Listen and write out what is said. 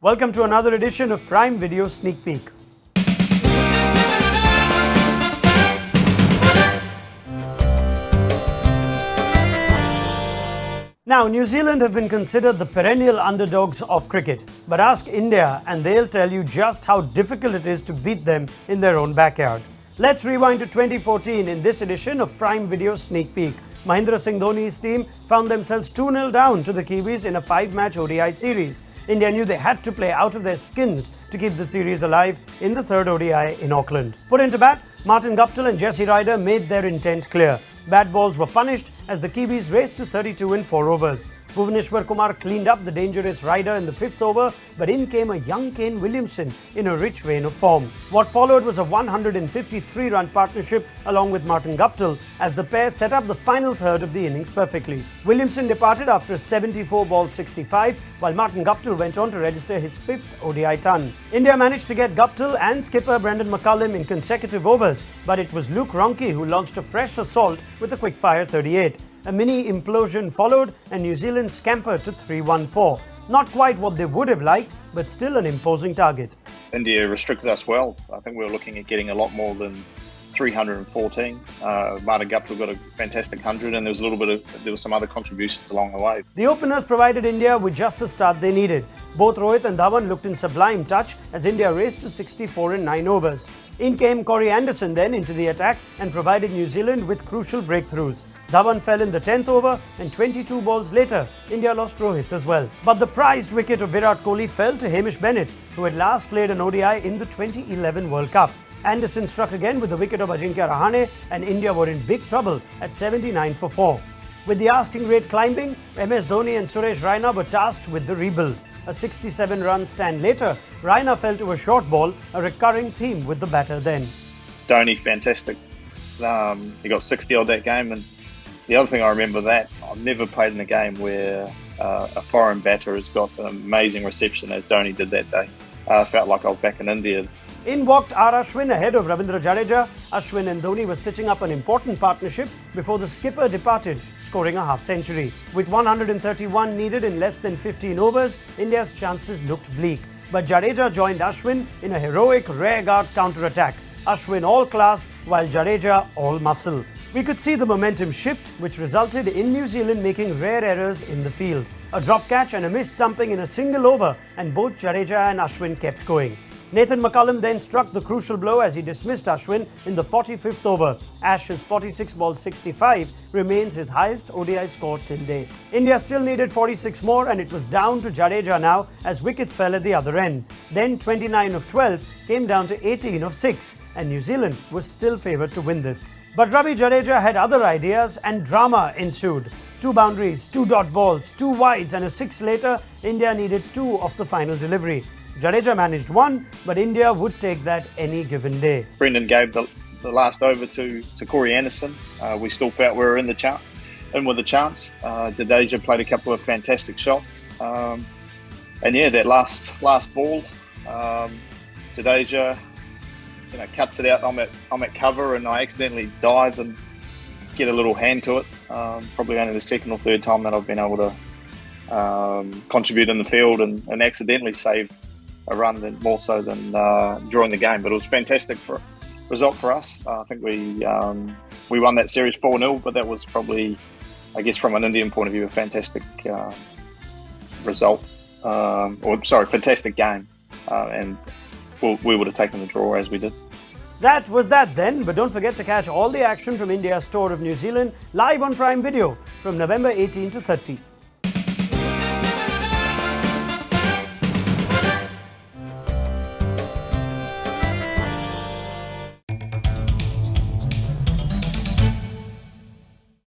Welcome to another edition of Prime Video Sneak Peek. Now, New Zealand have been considered the perennial underdogs of cricket. But ask India and they'll tell you just how difficult it is to beat them in their own backyard. Let's rewind to 2014 in this edition of Prime Video Sneak Peek. Mahendra Singh Dhoni's team found themselves 2-0 down to the Kiwis in a 5-match ODI series. India knew they had to play out of their skins to keep the series alive in the third ODI in Auckland. Put into bat, Martin Guptill and Jesse Ryder made their intent clear. Bad balls were punished as the Kiwis raced to 32 in 4 overs. Bhuvaneshwar Kumar cleaned up the dangerous Ryder in the 5th over, but in came a young Kane Williamson in a rich vein of form. What followed was a 153-run partnership along with Martin Guptill as the pair set up the final third of the innings perfectly. Williamson departed after a 74-ball 65, while Martin Guptill went on to register his 5th ODI ton. India managed to get Guptill and skipper Brendan McCullum in consecutive overs, but it was Luke Ronchi who launched a fresh assault with a quick-fire 38. A mini implosion followed and New Zealand scampered to 3-1-4. Not quite what they would have liked, but still an imposing target. India restricted us well. I think we were looking at getting a lot more than 314. Martin Guptill got a fantastic 100 and there was some other contributions along the way. The openers provided India with just the start they needed. Both Rohit and Dhawan looked in sublime touch as India raced to 64 in 9 overs. In came Corey Anderson then into the attack and provided New Zealand with crucial breakthroughs. Dhawan fell in the 10th over and 22 balls later, India lost Rohit as well. But the prized wicket of Virat Kohli fell to Hamish Bennett, who had last played an ODI in the 2011 World Cup. Anderson struck again with the wicket of Ajinkya Rahane and India were in big trouble at 79 for 4. With the asking rate climbing, MS Dhoni and Suresh Raina were tasked with the rebuild. A 67-run stand later, Raina fell to a short ball, a recurring theme with the batter then. Dhoni, fantastic. He got 60 odd that game, and the other thing I remember that, I've never played in a game where a foreign batter has got an amazing reception as Dhoni did that day. I felt like I was back in India. In walked R. Ashwin ahead of Ravindra Jadeja. Ashwin and Dhoni were stitching up an important partnership before the skipper departed, scoring a half-century. With 131 needed in less than 15 overs, India's chances looked bleak. But Jadeja joined Ashwin in a heroic rearguard counter-attack. Ashwin all class, while Jadeja all muscle. We could see the momentum shift, which resulted in New Zealand making rare errors in the field. A drop catch and a missed stumping in a single over, and both Jadeja and Ashwin kept going. Nathan McCullum then struck the crucial blow as he dismissed Ashwin in the 45th over. Ash's 46-ball 65 remains his highest ODI score till date. India still needed 46 more and it was down to Jadeja now as wickets fell at the other end. Then 29 of 12 came down to 18 of 6 and New Zealand was still favoured to win this. But Ravi Jadeja had other ideas and drama ensued. 2 boundaries, 2 dot balls, 2 wides and a 6 later, India needed 2 of the final delivery. Jadeja managed 1, but India would take that any given day. Brendan gave the last over to Corey Anderson. We still felt we were in with the chance. Jadeja played a couple of fantastic shots. And yeah, that last ball, Jadeja cuts it out. I'm at cover and I accidentally dive and get a little hand to it. Probably only the second or third time that I've been able to contribute in the field and accidentally save a run more so than drawing the game. But it was a fantastic result for us. I think we won that series 4-0, but that was probably, I guess from an Indian point of view, a fantastic result. Fantastic game. And we would have taken the draw as we did. That was that then, but don't forget to catch all the action from India's tour of New Zealand live on Prime Video from November 18 to 30.